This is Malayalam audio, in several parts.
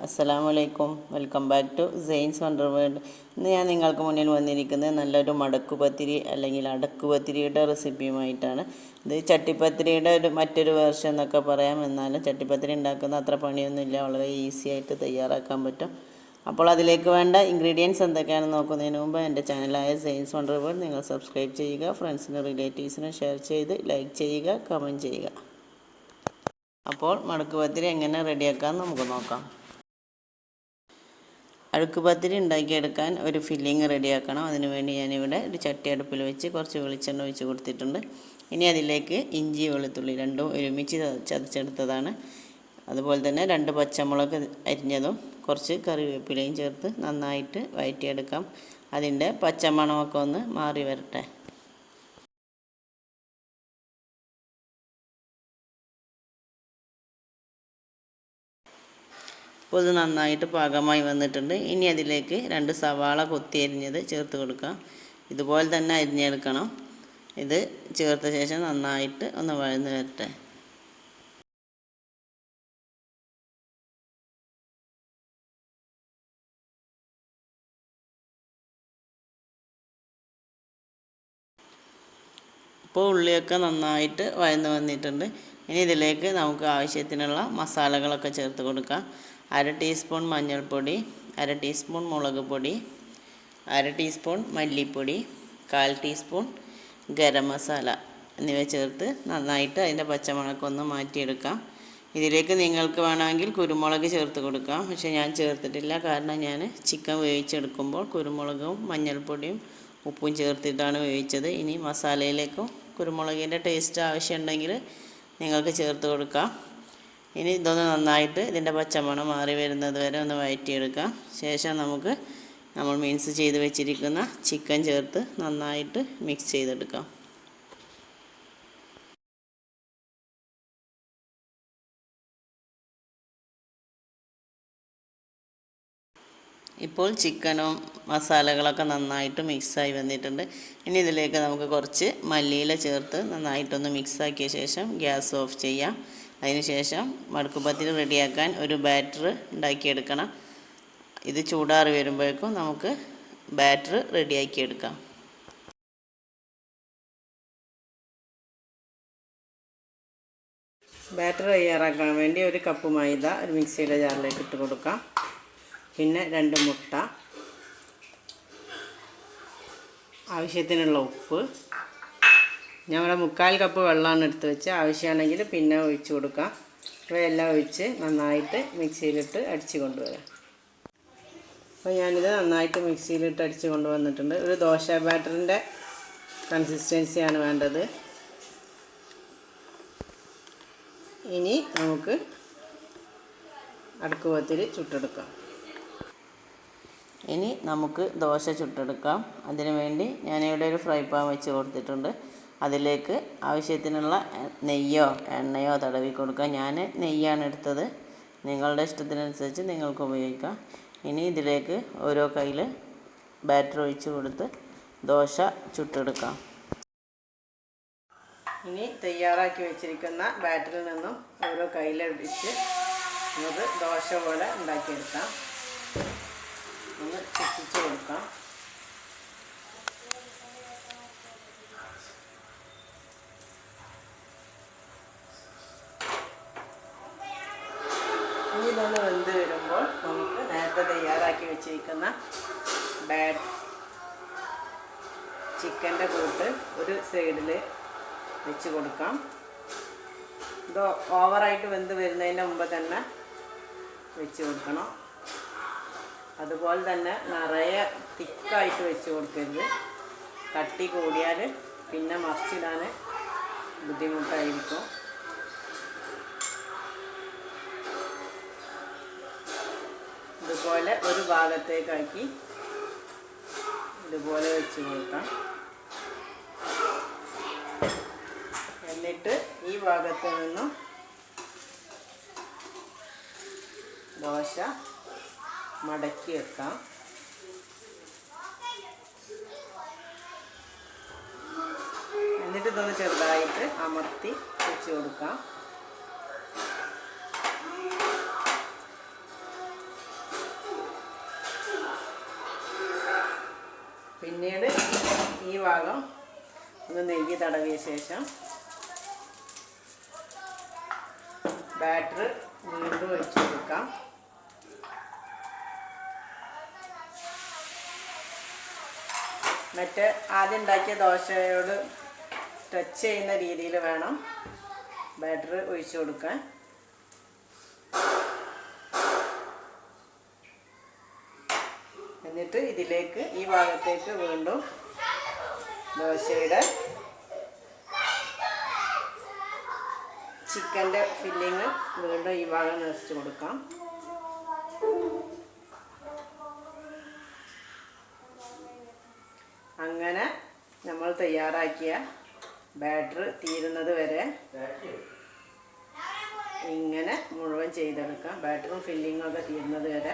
അസ്സലാമലൈക്കും. Welcome back to science wonder world. ഇന്ന് ഞാൻ നിങ്ങൾക്ക് മുന്നിൽ വന്നിരിക്കുന്നത് നല്ലൊരു മടക്ക് പത്തിരി അല്ലെങ്കിൽ അടക്ക് പത്തിരിയുടെ റെസിപ്പിയുമായിട്ടാണ്. ഇത് ചട്ടിപ്പത്തിരിയുടെ മറ്റൊരു വേർഷൻ എന്നൊക്കെ പറയാം. എന്നാലും ചട്ടിപ്പത്തിരി ഉണ്ടാക്കുന്ന അത്ര പണിയൊന്നുമില്ല, വളരെ ഈസി ആയിട്ട് തയ്യാറാക്കാൻ പറ്റും. അപ്പോൾ അതിലേക്ക് വേണ്ട ഇൻഗ്രീഡിയൻസ് എന്തൊക്കെയാണെന്ന് നോക്കുന്നതിന് മുമ്പ് എൻ്റെ ചാനലായ സെയിൻസ് വണ്ടർ വേൾഡ് നിങ്ങൾ സബ്സ്ക്രൈബ് ചെയ്യുക, ഫ്രണ്ട്സിനും റിലേറ്റീവ്സിനും ഷെയർ ചെയ്ത് ലൈക്ക് ചെയ്യുക, കമൻറ്റ് ചെയ്യുക. അപ്പോൾ മടക്ക് പത്തിരി എങ്ങനെ റെഡിയാക്കാം നമുക്ക് നോക്കാം. അഴുക്ക് പത്തിരി ഉണ്ടാക്കിയെടുക്കാൻ ഒരു ഫില്ലിങ് റെഡിയാക്കണം. അതിനുവേണ്ടി ഞാനിവിടെ ഒരു ചട്ടി അടുപ്പിൽ വെച്ച് കുറച്ച് വെളിച്ചെണ്ണ ഒഴിച്ച് കൊടുത്തിട്ടുണ്ട്. ഇനി അതിലേക്ക് ഇഞ്ചി വെളുത്തുള്ളി രണ്ടും ഒരുമിച്ച് ചതച്ചെടുത്തതാണ്. അതുപോലെ തന്നെ 2 പച്ചമുളക് അരിഞ്ഞതും കുറച്ച് കറിവേപ്പിലയും ചേർത്ത് നന്നായിട്ട് വഴറ്റിയെടുക്കാം. അതിൻ്റെ പച്ചമണമൊക്കെ ഒന്ന് മാറി വരട്ടെ. അപ്പോൾ ഇത് നന്നായിട്ട് പാകമായി വന്നിട്ടുണ്ട്. ഇനി അതിലേക്ക് 2 സവാള കൊത്തി അരിഞ്ഞത് ചേർത്ത് കൊടുക്കാം. ഇതുപോലെ തന്നെ അരിഞ്ഞെടുക്കണം. ഇത് ചേർത്ത ശേഷം നന്നായിട്ട് ഒന്ന് വഴന്ന് വരട്ടെ. ഇപ്പോൾ ഉള്ളിയൊക്കെ നന്നായിട്ട് വഴന്ന് വന്നിട്ടുണ്ട്. ഇനി ഇതിലേക്ക് നമുക്ക് ആവശ്യത്തിനുള്ള മസാലകളൊക്കെ ചേർത്ത് കൊടുക്കാം. 1/2 ടീസ്പൂൺ മഞ്ഞൾപ്പൊടി, 1/2 ടീസ്പൂൺ മുളക് പൊടി, 1/2 ടീസ്പൂൺ മല്ലിപ്പൊടി, 1/4 ടീസ്പൂൺ ഗരം മസാല എന്നിവ ചേർത്ത് നന്നായിട്ട് അതിൻ്റെ പച്ചമണക്കൊന്ന് മാറ്റിയെടുക്കാം. ഇതിലേക്ക് നിങ്ങൾക്ക് വേണമെങ്കിൽ കുരുമുളക് ചേർത്ത് കൊടുക്കാം. പക്ഷേ ഞാൻ ചേർത്തിട്ടില്ല, കാരണം ഞാൻ ചിക്കൻ വേവിച്ചെടുക്കുമ്പോൾ കുരുമുളകും മഞ്ഞൾപ്പൊടിയും ഉപ്പും ചേർത്തിട്ടാണ് വേവിച്ചത്. ഇനി മസാലയിലേക്കും കുരുമുളകിൻ്റെ ടേസ്റ്റ് ആവശ്യമുണ്ടെങ്കിൽ നിങ്ങൾക്ക് ചേർത്ത് കൊടുക്കാം. ഇനി ഇതൊന്ന് നന്നായിട്ട് ഇതിൻ്റെ പച്ചമണം മാറി വരുന്നത് വരെ ഒന്ന് വഴറ്റിയെടുക്കാം. ശേഷം നമുക്ക് നമ്മൾ മിക്സ് ചെയ്ത് വെച്ചിരിക്കുന്ന ചിക്കൻ ചേർത്ത് നന്നായിട്ട് മിക്സ് ചെയ്തെടുക്കാം. ഇപ്പോൾ ചിക്കനും മസാലകളൊക്കെ നന്നായിട്ട് മിക്സായി വന്നിട്ടുണ്ട്. ഇനി ഇതിലേക്ക് നമുക്ക് കുറച്ച് മല്ലിയില ചേർത്ത് നന്നായിട്ടൊന്ന് മിക്സാക്കിയ ശേഷം ഗ്യാസ് ഓഫ് ചെയ്യാം. അതിനുശേഷം മടക്ക് പത്തിരി റെഡിയാക്കാൻ ഒരു ബാറ്റർ ഉണ്ടാക്കിയെടുക്കണം. ഇത് ചൂടാറി വരുമ്പോഴേക്കും നമുക്ക് ബാറ്റർ റെഡിയാക്കിയെടുക്കാം. ബാറ്റർ തയ്യാറാക്കാൻ വേണ്ടി ഒരു കപ്പ് മൈദ ഒരു മിക്സിയുടെ ജാറിലേക്ക് ഇട്ട് കൊടുക്കാം. പിന്നെ 2 മുട്ട, ആവശ്യത്തിനുള്ള ഉപ്പ്. ഞങ്ങളുടെ 1/4 കപ്പ് വെള്ളമാണ് എടുത്ത് വെച്ച്, ആവശ്യമാണെങ്കിൽ പിന്നെ ഒഴിച്ച് കൊടുക്കാം. ഇവയെല്ലാം ഒഴിച്ച് നന്നായിട്ട് മിക്സിയിലിട്ട് അടിച്ച് കൊണ്ടുവരാം. അപ്പോൾ ഞാനിത് നന്നായിട്ട് മിക്സിയിലിട്ട് അടിച്ച് കൊണ്ടുവന്നിട്ടുണ്ട്. ഒരു ദോശ ബാറ്ററിൻ്റെ കൺസിസ്റ്റൻസിയാണ് വേണ്ടത്. ഇനി നമുക്ക് അടക്ക് പത്തിരി ചുട്ടെടുക്കാം. ഇനി നമുക്ക് ദോശ ചുട്ടെടുക്കാം. അതിനു വേണ്ടി ഞാനിവിടെ ഒരു ഫ്രൈ പാൻ വെച്ച് കൊടുത്തിട്ടുണ്ട്. അതിലേക്ക് ആവശ്യത്തിനുള്ള നെയ്യോ എണ്ണയോ തടവി കൊടുക്കാം. ഞാൻ നെയ്യാണ് എടുത്തത്, നിങ്ങളുടെ ഇഷ്ടത്തിനനുസരിച്ച് നിങ്ങൾക്ക് ഉപയോഗിക്കാം. ഇനി ഇതിലേക്ക് ഓരോ കയ്യിൽ ബാറ്റർ ഒഴിച്ച് കൊടുത്ത് ദോശ ചുട്ടെടുക്കാം. ഇനി തയ്യാറാക്കി വെച്ചിരിക്കുന്ന ബാറ്ററിൽ നിന്നും ഓരോ കയ്യിലൊഴിച്ച് നമുക്ക് ദോശ പോലെ ഉണ്ടാക്കിയെടുക്കാം. ഒന്ന് ചുറ്റിച്ച് കൊടുക്കാം. ഇനി ഇതൊന്ന് വെന്ത് വരുമ്പോൾ നമുക്ക് നേരത്തെ തയ്യാറാക്കി വെച്ചിരിക്കുന്ന ചിക്കൻ്റെ കൂട്ട് ഒരു സൈഡിൽ വെച്ച് കൊടുക്കാം. ഇത് ഓവറായിട്ട് വെന്ത് വരുന്നതിന് മുമ്പ് തന്നെ വെച്ച് കൊടുക്കണം. അതുപോലെ തന്നെ നിറയെ തിക്കായിട്ട് വെച്ച് കൊടുക്കരുത്. കട്ടി കൂടിയാൽ പിന്നെ മറിച്ചിടാൻ ബുദ്ധിമുട്ടായിരിക്കും. ഇതുപോലെ ഒരു ഭാഗത്തേക്കാക്കി ഇതുപോലെ വെച്ച് കൊടുക്കാം. എന്നിട്ട് ഈ ഭാഗത്ത് നിന്നും ദോശ മടക്കി വെക്കാം. എന്നിട്ട് ഇതൊന്ന് ചെറുതായിട്ട് അമർത്തി വെച്ച് കൊടുക്കാം. നെയ്യ് തടവിയ ശേഷം ബാറ്റർ വീണ്ടും ഒഴിച്ച് കൊടുക്കാം. മറ്റേ ആദ്യം ഉണ്ടാക്കിയ ദോശയോട് ടച്ച് ചെയ്യുന്ന രീതിയിൽ വേണം ബാറ്റർ ഒഴിച്ച് കൊടുക്കാൻ. എന്നിട്ട് ഇതിലേക്ക് ഈ ഭാഗത്തേക്ക് വീണ്ടും ദോശയുടെ ചിക്കൻ്റെ ഫില്ലിങ് വീണ്ടും ഈ ഭാഗം നിറച്ച് കൊടുക്കാം. അങ്ങനെ നമ്മൾ തയ്യാറാക്കിയ ബാറ്റർ തീരുന്നത് വരെ ഇങ്ങനെ മുഴുവൻ ചെയ്തെടുക്കാം. ബാറ്ററും ഫില്ലിങ്ങും ഒക്കെ തീരുന്നത് വരെ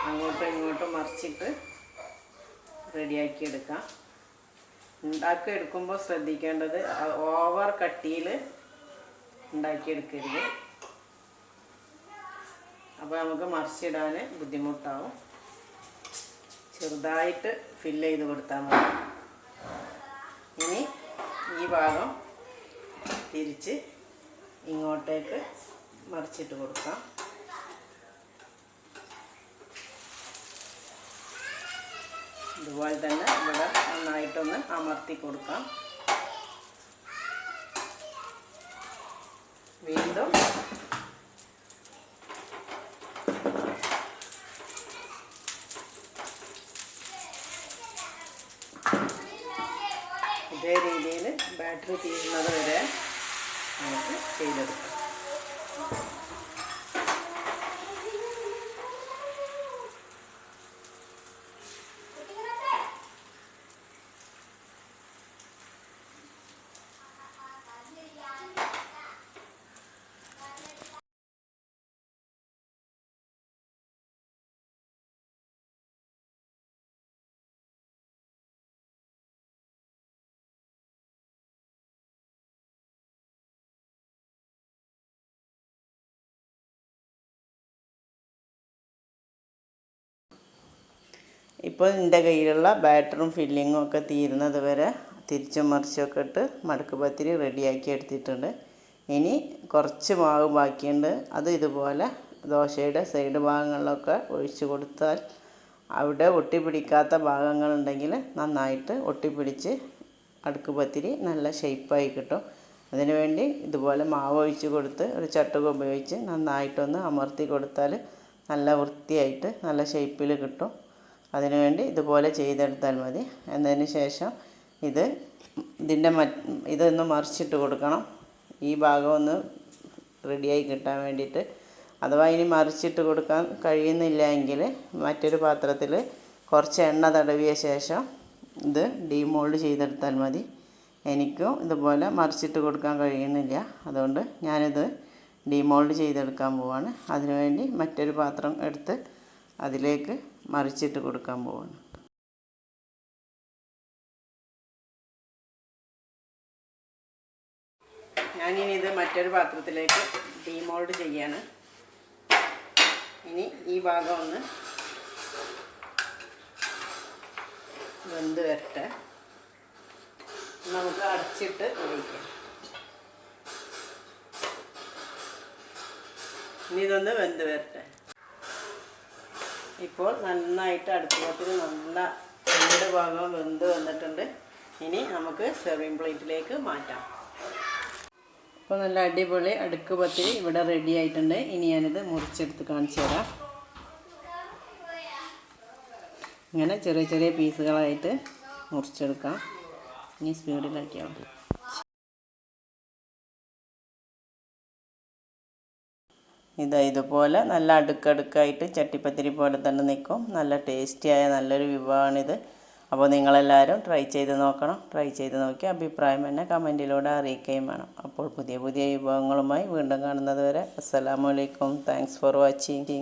അങ്ങോട്ടും ഇങ്ങോട്ടും മറിച്ചിട്ട് റെഡിയാക്കി എടുക്കാം. ഉണ്ടാക്കിയെടുക്കുമ്പോൾ ശ്രദ്ധിക്കേണ്ടത് ഓവർ കട്ടിയിൽ ഉണ്ടാക്കിയെടുക്കരുത്. അപ്പോൾ നമുക്ക് മറിച്ചിടാൻ ബുദ്ധിമുട്ടാവും. ചെറുതായിട്ട് ഫില്ല് ചെയ്ത് കൊടുത്താൽ മതി. ഇനി ഈ ഭാഗം തിരിച്ച് ഇങ്ങോട്ടേക്ക് മറിച്ചിട്ട് കൊടുക്കാം. ഇതുപോലെ തന്നെ ഇവിടെ നന്നായിട്ടൊന്ന് അമർത്തി കൊടുക്കാം. വീണ്ടും ഇതേ രീതിയിൽ ബാറ്ററി തീരുന്നത് വരെ നമുക്ക് ചെയ്തെടുക്കാം. ഇപ്പോൾ എൻ്റെ കയ്യിലുള്ള ബാറ്ററും ഫില്ലിങ്ങും ഒക്കെ തീരുന്നത് വരെ തിരിച്ചും മറിച്ചൊക്കെ ഇട്ട് മടക്ക് പത്തിരി റെഡിയാക്കി എടുത്തിട്ടുണ്ട്. ഇനി കുറച്ച് മാവ് ബാക്കിയുണ്ട്. അത് ഇതുപോലെ ദോശയുടെ സൈഡ് ഭാഗങ്ങളിലൊക്കെ ഒഴിച്ച് കൊടുത്താൽ അവിടെ ഒട്ടിപ്പിടിക്കാത്ത ഭാഗങ്ങളുണ്ടെങ്കിൽ നന്നായിട്ട് ഒട്ടിപ്പിടിച്ച് അടുക്ക് പത്തിരി നല്ല ഷേപ്പായി കിട്ടും. അതിനുവേണ്ടി ഇതുപോലെ മാവ് ഒഴിച്ച് കൊടുത്ത് ഒരു ചട്ടുക ഉപയോഗിച്ച് നന്നായിട്ടൊന്ന് അമർത്തി കൊടുത്താൽ നല്ല വൃത്തിയായിട്ട് നല്ല ഷേപ്പിൽ കിട്ടും. അതിനുവേണ്ടി ഇതുപോലെ ചെയ്തെടുത്താൽ മതി. എന്നതിന് ശേഷം ഇതൊന്ന് മറിച്ചിട്ട് കൊടുക്കണം. ഈ ഭാഗം ഒന്ന് റെഡിയായി കിട്ടാൻ വേണ്ടിയിട്ട്. അഥവാ ഇനി മറിച്ചിട്ട് കൊടുക്കാൻ കഴിയുന്നില്ല എങ്കിൽ മറ്റൊരു പാത്രത്തിൽ കുറച്ച് എണ്ണ തടവിയ ശേഷം ഇത് ഡീമോൾഡ് ചെയ്തെടുത്താൽ മതി. എനിക്കും ഇതുപോലെ മറിച്ചിട്ട് കൊടുക്കാൻ കഴിയുന്നില്ല. അതുകൊണ്ട് ഞാനിത് ഡീമോൾഡ് ചെയ്തെടുക്കാൻ പോവാണ്. അതിനുവേണ്ടി മറ്റൊരു പാത്രം എടുത്ത് അതിലേക്ക് മറിച്ചിട്ട് കൊടുക്കാൻ പോവാണ്. ഞാനിനി ഇത് മറ്റൊരു പാത്രത്തിലേക്ക് ഡീമോൾഡ് ചെയ്യാണ്. ഇനി ഈ ഭാഗം ഒന്ന് വെന്ത് വരട്ടെ. നമുക്ക് അടച്ചിട്ട് വേവിക്കാം. ഇനി ഇതൊന്ന് വെന്ത് വരട്ടെ. ഇപ്പോൾ നന്നായിട്ട് അടുപ്പത്തിൽ നല്ല രണ്ട് ഭാഗം വെന്ത് വന്നിട്ടുണ്ട്. ഇനി നമുക്ക് സെർവിങ് പ്ലേറ്റിലേക്ക് മാറ്റാം. അപ്പോൾ നല്ല അടിപൊളി അടുക്ക് പത്തിരി ഇവിടെ റെഡി ആയിട്ടുണ്ട്. ഇനി ഞാനിത് മുറിച്ചെടുത്ത് കാണിച്ചു തരാം. ഇങ്ങനെ ചെറിയ ചെറിയ പീസുകളായിട്ട് മുറിച്ചെടുക്കാം. ഇനി സ്പീഡിലാക്കിയാൽ മതി. ഇതുപോലെ നല്ല അടുക്കടുക്കായിട്ട് ചട്ടിപ്പത്തിരി പോലെ തന്നെ നിൽക്കും. നല്ല ടേസ്റ്റിയായ നല്ലൊരു വിഭവമാണിത്. അപ്പോൾ നിങ്ങളെല്ലാവരും ട്രൈ ചെയ്ത് നോക്കണം. ട്രൈ ചെയ്ത് നോക്കി അഭിപ്രായം എന്നെ കമൻറ്റിലൂടെ അറിയിക്കുകയും വേണം. അപ്പോൾ പുതിയ പുതിയ വിഭവങ്ങളുമായി വീണ്ടും കാണുന്നത് വരെ അസ്സലാമു അലൈക്കും. Thanks for watching.